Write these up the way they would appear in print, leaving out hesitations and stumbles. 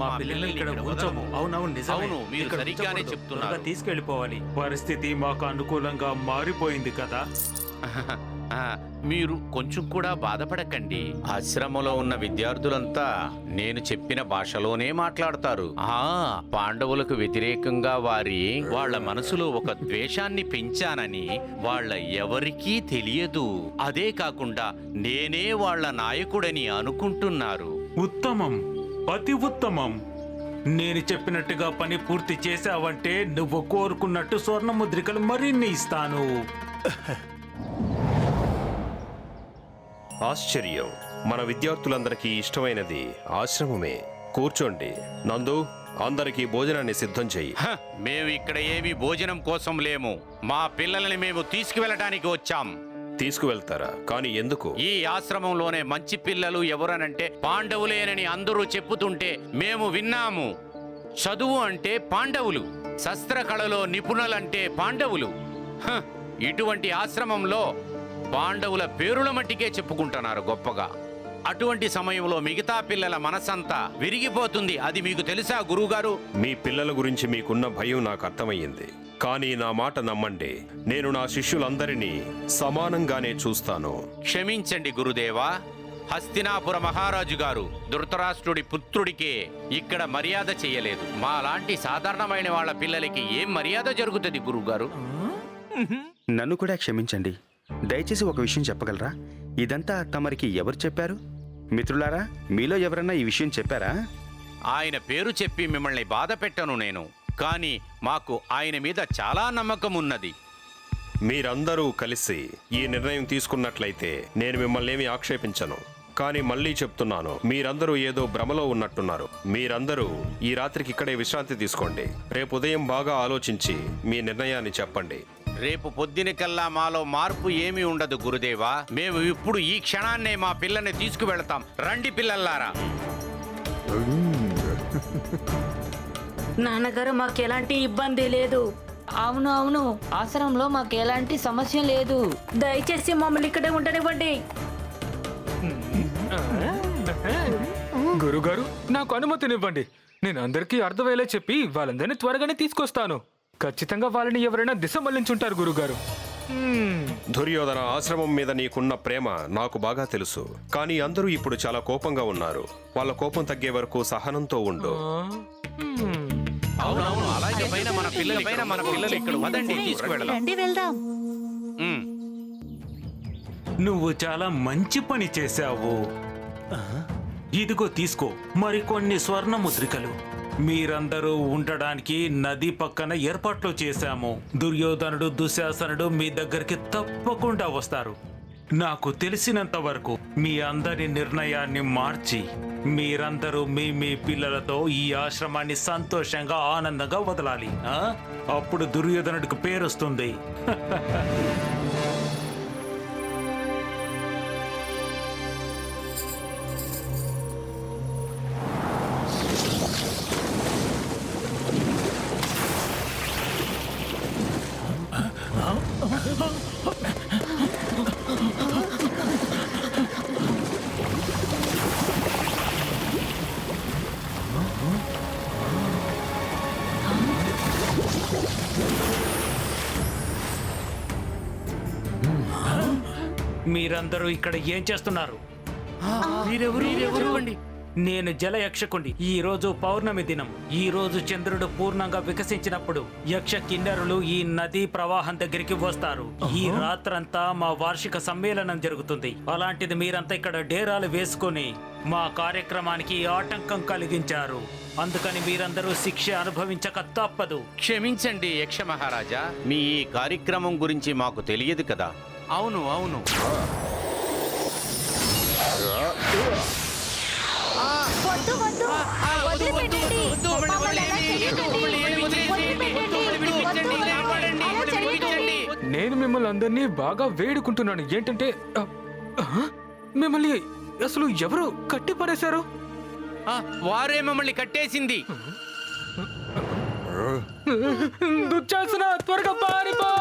మా పిల్లల్ని ఇక్కడ ఉంచము. అవునవును, నిజమే. అవును, మీరు ఇక్కడ సరిగ్గానే ఉంచకూడదు. చెప్తున్నారు. త్వరగా తీసుకెళ్లిపోవాలి. పరిస్థితి మాకు అనుకూలంగా మారిపోయింది కదా. మీరు కొంచెం కూడా బాధపడకండి. ఆశ్రమంలో ఉన్న విద్యార్థులంతా నేను చెప్పిన భాషలోనే మాట్లాడతారు. పాండవులకు వ్యతిరేకంగా వాళ్ళ మనసులో ఒక ద్వేషాన్ని పెంచానని వాళ్ళ ఎవరికీ తెలియదు. అదే కాకుండా నేనే వాళ్ళ నాయకుడని అనుకుంటున్నారు. ఉత్తమం, అతి ఉత్తమం. నేను చెప్పినట్టుగా పని పూర్తి చేశావంటే నువ్వు కోరుకున్నట్టు స్వర్ణ ముద్రికలు మరిన్ని ఇస్తాను. ఆశ్చర్యం. మన విద్యార్థులందరికీ ఇష్టమైనది ఆశ్రమమే. కూర్చోండి. నందు, అందరికీ భోజనాన్ని సిద్ధం చెయ్యి. మేము ఇక్కడ ఏమి భోజనం కోసం లేము. మా పిల్లల్ని మేము తీసుకువెళ్ళటానికి వచ్చాం. తీసుకువెళ్తారా? కానీ ఎందుకు? ఈ ఆశ్రమంలోనే మంచి పిల్లలు ఎవరనంటే పాండవులేనని అందరూ చెప్పుతుంటే మేము విన్నాము. చదువు అంటే పాండవులు, శస్త్రకళలో నిపుణులంటే పాండవులు. ఇటువంటి ఆశ్రమంలో పాండవుల పేరుల మట్టికే చెప్పుకుంటున్నారు గొప్పగా. అటువంటి సమయంలో మిగతా పిల్లల మనసంతా విరిగిపోతుంది. అది మీకు తెలుసా గురువుగారు? మీ పిల్లల గురించి మీకున్న భయం నాకు అర్థమయ్యింది. కానీ నా మాట నమ్మండి, నేను నా శిష్యులందరినీ సమానంగానే చూస్తాను. క్షమించండి గురుదేవా. హస్తినాపుర మహారాజు గారు ధృతరాష్ట్రుడి పుత్రుడికే ఇక్కడ మర్యాద చెయ్యలేదు. మా లాంటి సాధారణమైన వాళ్ళ పిల్లలకి ఏం మర్యాద జరుగుతుంది గురువుగారు? నన్ను కూడా క్షమించండి. దయచేసి ఒక విషయం చెప్పగలరా? ఇదంతా తమరికి ఎవరు చెప్పారు? మిత్రులారా, మీలో ఎవరన్నా ఈ విషయం చెప్పారా? ఆయన పేరు చెప్పి మిమ్మల్ని బాధ పెట్టను నేను, కానీ మాకు ఆయన మీద చాలా నమ్మకం ఉన్నది. మీరందరూ కలిసి ఈ నిర్ణయం తీసుకున్నట్లయితే నేను మిమ్మల్ని ఏమీ ఆక్షేపించను. కానీ మళ్ళీ చెప్తున్నాను, మీరందరూ ఏదో భ్రమలో ఉన్నట్టున్నారు. మీరందరూ ఈ రాత్రికి ఇక్కడే విశ్రాంతి తీసుకోండి. రేపు ఉదయం బాగా ఆలోచించి మీ నిర్ణయాన్ని చెప్పండి. రేపు పొద్దునకల్లా మాలో మార్పు ఏమీ ఉండదు గురుదేవా. మేము ఇప్పుడు ఈ క్షణాన్నే మా పిల్లని తీసుకువెళతాం. రండి పిల్లల్లారా. నాన్నగారు, మాకు ఎలాంటి ఇబ్బంది లేదు. అవును అవును, ఆశ్రమంలో మాకు ఎలాంటి సమస్య లేదు. దయచేసి మమ్మల్ని ఇక్కడే ఉండనివ్వండి. గురుగారు, నాకు అనుమతినివ్వండి. నేను అందరికీ అర్థమయ్యేలా చెప్పి వాళ్ళందరినీ త్వరగానే తీసుకొస్తాను. ఖచ్చితంగా వాళ్ళని ఎవరైనా దిశ మళ్లించుంటారు గురుగారు. దుర్యోధన, ఆశ్రమం మీద నీకున్న ప్రేమ నాకు బాగా తెలుసు. కానీ అందరూ ఇప్పుడు చాలా కోపంగా ఉన్నారు. వాళ్ళ కోపం తగ్గే వరకు సహనంతో ఉండు. అవునవును, అలాగే మన పిల్లలు ఇక్కడ వదండి, తీసుకువెళదాం. రండి వెళ్దాం. నువ్వు చాలా మంచి పని చేశావు. ఇదిగో తీసుకో మరికొన్ని స్వర్ణ ముద్రికలు. మీరందరూ ఉండడానికి నది పక్కన ఏర్పాట్లు చేశాము. దుర్యోధనుడు, దుశ్శాసనుడు మీ దగ్గరికి తప్పకుండా వస్తారు. నాకు తెలిసినంత వరకు మీ అందరి నిర్ణయాన్ని మార్చి మీరందరూ మీ పిల్లలతో ఈ ఆశ్రమాన్ని సంతోషంగా, ఆనందంగా వదలాలి. అప్పుడు దుర్యోధనుడికి పేరొస్తుంది. మీరందరూ ఇక్కడ ఏం చేస్తున్నారు? నేను జలయక్షకుండి. ఈ రోజు పౌర్ణమి దినం. ఈ రోజు చంద్రుడు పూర్ణంగా వికసించినప్పుడు యక్ష కిన్నెరులు ఈ నదీ ప్రవాహం దగ్గరికి వస్తారు. ఈ రాత్రంతా మా వార్షిక సమ్మేళనం జరుగుతుంది. అలాంటిది మీరంతా ఇక్కడ డేరాలు వేసుకుని మా కార్యక్రమానికి ఆటంకం కలిగించారు. అందుకని మీరందరూ శిక్ష అనుభవించక తప్పదు. క్షమించండి యక్ష మహారాజా, మీ ఈ కార్యక్రమం గురించి మాకు తెలియదు కదా. అవును అవును, వద్దు వద్దు, వదిలిపెట్టండి. మమ్మల్ని అలా చేయకండి. నేను మిమ్మల్ని అందరినీ బాగా వేడుకుంటున్నాను. ఏంటంటే మిమ్మల్ని అసలు ఎవరు కట్టి పడేశారు? వారే మమ్మల్ని కట్టేసింది. దుశ్శాసన, త్వరగా పారిపో!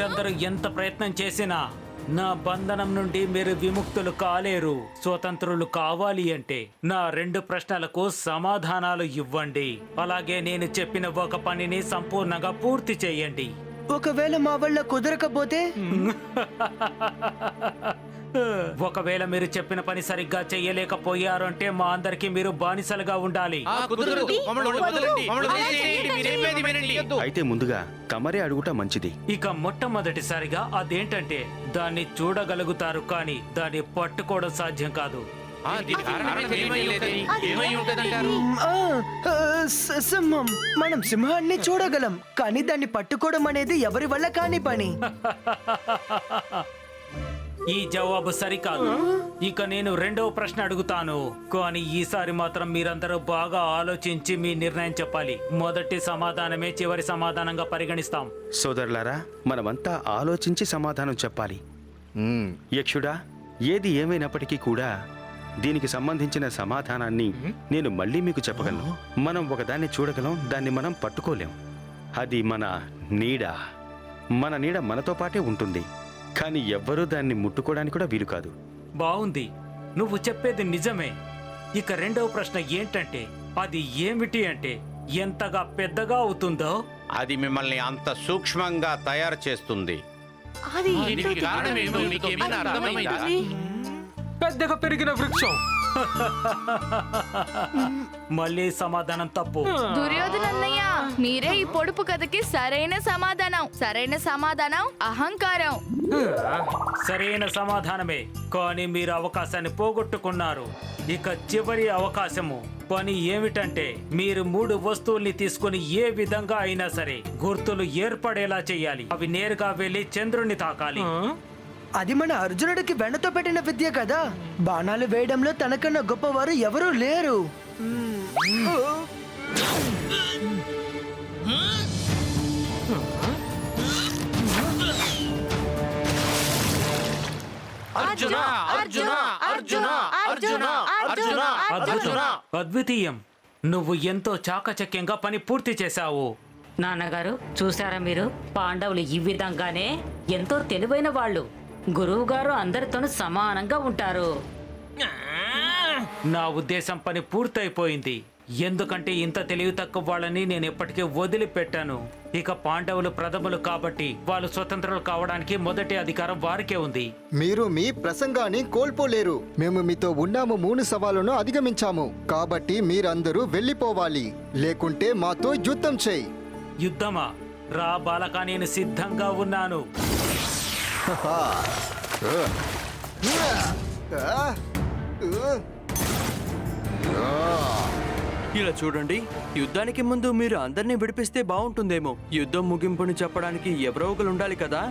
మీరందరూ ఎంత ప్రయత్నం చేసినా నా బంధనం నుండి మీరు విముక్తులు కాలేరు. స్వతంత్రులు కావాలి అంటే నా 2 ప్రశ్నలకు సమాధానాలు ఇవ్వండి. అలాగే నేను చెప్పిన ఒక పనిని సంపూర్ణంగా పూర్తి చేయండి. ఒకవేళ మా వల్ల కుదరకపోతే ఒకవేళ మీరు చెప్పిన పని సరిగ్గా చెయ్యలేకపోయారు అంటే మా అందరికి మీరు బానిసలుగా ఉండాలి. అయితే ముందుగా తమరే అడుగుట మంచిది. ఇక మొట్టమొదటిసారిగా అదేంటంటే దాన్ని చూడగలుగుతారు కానీ దాన్ని పట్టుకోవడం సాధ్యం కాదు. సింహం. మనం సింహాన్ని చూడగలం కానీ దాన్ని పట్టుకోవడం అనేది ఎవరి వల్ల కాని పని. ఈ జవాబు సరికాదు. ఇక నేను 2వ ప్రశ్న అడుగుతాను, కానీ ఈసారి మాత్రం మీరందరూ బాగా ఆలోచించి మీ నిర్ణయం చెప్పాలి. మొదటి సమాధానమే చివరి సమాధానంగా పరిగణిస్తాం. సోదరులారా, మనమంతా ఆలోచించి సమాధానం చెప్పాలి. యక్షుడా, ఏది ఏమైనప్పటికీ కూడా దీనికి సంబంధించిన సమాధానాన్ని నేను మళ్ళీ మీకు చెప్పగలను. మనం ఒకదాన్ని చూడగలం, దాన్ని మనం పట్టుకోలేం. అది మన నీడ. మన నీడ మనతో పాటే ఉంటుంది, కానీ ఎవ్వరూ దాన్ని ముట్టుకోవడానికి కూడా వీలు కాదు. బావుంది, నువ్వు చెప్పేది నిజమే. ఇక 2వ ప్రశ్న ఏంటంటే అది ఏమిటి అంటే ఎంతగా పెద్దగా అవుతుందో అది మిమ్మల్ని అంత సూక్ష్మంగా తయారు చేస్తుంది. దీనికి కారణమేమో మీకేమైనా అర్థమైందా? పెద్దగా పెరిగిన వృక్షం. మళ్ళీ సమాధానం తప్పు. దుర్యోధనన్నయ్య, మీరే ఈ పొడుపు కథకి సరైన సమాధానం అహంకారం. సరైన సమాధానమే, కానీ మీరు అవకాశాన్ని పోగొట్టుకున్నారు. ఇక చివరి అవకాశము పని ఏమిటంటే మీరు 3 వస్తువుల్ని తీసుకుని ఏ విధంగా అయినా సరే గుర్తులు ఏర్పడేలా చేయాలి. అవి నేరుగా వెళ్లి చంద్రుణ్ణి తాకాలి. అది మన అర్జునుడికి వెన్నతో పెట్టిన విద్య కదా. బాణాలు వేయడంలో తనకన్నా గొప్పవారు ఎవరూ లేరు. అద్వితీయం, నువ్వు ఎంతో చాకచక్యంగా పని పూర్తి చేశావు. నాన్నగారు చూసారా మీరు, పాండవులు ఈ విధంగానే ఎంతో తెలివైన వాళ్ళు. గురువు గారు అందరితోనూ సమానంగా ఉంటారు. నా ఉద్దేశం పని పూర్తయిపోయింది. ఎందుకంటే ఇంత తెలివి తక్కువ వాళ్ళని నేను ఎప్పటికీ వదిలిపెట్టాను. ఇక పాండవులు ప్రథములు కాబట్టి వాళ్ళు స్వతంత్రులు కావడానికి మొదటి అధికారం వారికే ఉంది. మీరు మీ ప్రసంగాన్ని కోల్పోలేరు. మేము మీతో ఉన్నాము, 3 సవాళ్లను అధిగమించాము. కాబట్టి మీరందరూ వెళ్ళిపోవాలి, లేకుంటే మాతో యుద్ధం చేయి. యుద్ధమా? రా బాలకా, నేను సిద్ధంగా ఉన్నాను. ఇలా చూడండి, యుద్ధానికి ముందు మీరు అందరినీ విడిపిస్తే బాగుంటుందేమో. యుద్ధం ముగింపుని చెప్పడానికి ఎవరో ఒకరు ఉండాలి కదా.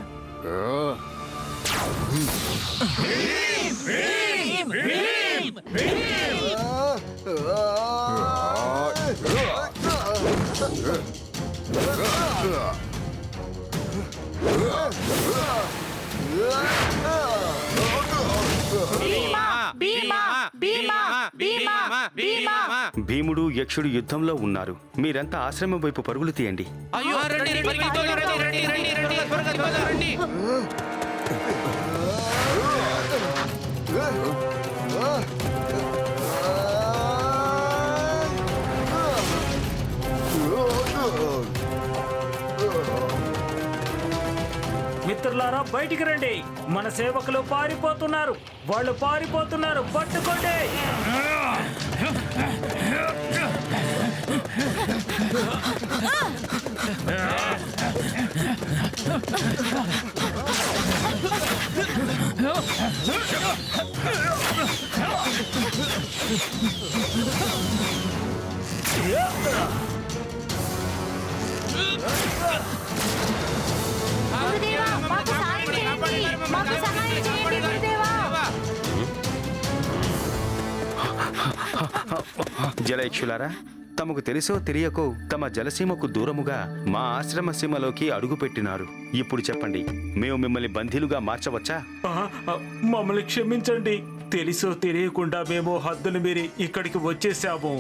భీముడు యక్షుడు యుద్ధంలో ఉన్నారు. మీరంతా ఆశ్రమం వైపు పరుగులు తీయండి. మిత్రులారా, బయటికి రండి. మన సేవకులు పారిపోతున్నారు. వాళ్ళు పారిపోతున్నారు, పట్టుకోండి. జలయక్షులారా, తమకు తెలుసో తెలియకో తమ జలసీమకు దూరముగా మా ఆశ్రమ సీమలోకి అడుగుపెట్టినారు. ఇప్పుడు చెప్పండి, మేము మిమ్మల్ని బందీలుగా మార్చవచ్చా? మమ్మల్ని క్షమించండి. తెలుసో తెలియకుండా మేము హద్దులు మీరి ఇక్కడికి వచ్చేసాము.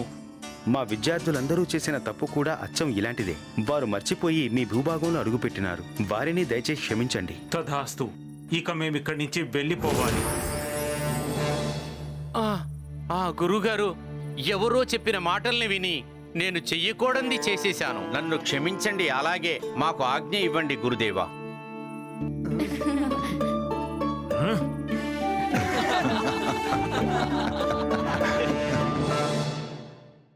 మా విద్యార్థులందరూ చేసిన తప్పు కూడా అచ్చం ఇలాంటిదే. వారు మర్చిపోయి మీ భూభాగంలో అడుగుపెట్టినారు. వారిని దయచేసి క్షమించండి. తథాస్తు. ఇక మేము ఇక్కడి నుంచి వెళ్ళిపోవాలి. గురుగారు, ఎవరో చెప్పిన మాటల్ని విని నేను చెయ్యకూడంది చేసేశాను. నన్ను క్షమించండి. అలాగే మాకు ఆజ్ఞ ఇవ్వండి గురుదేవా.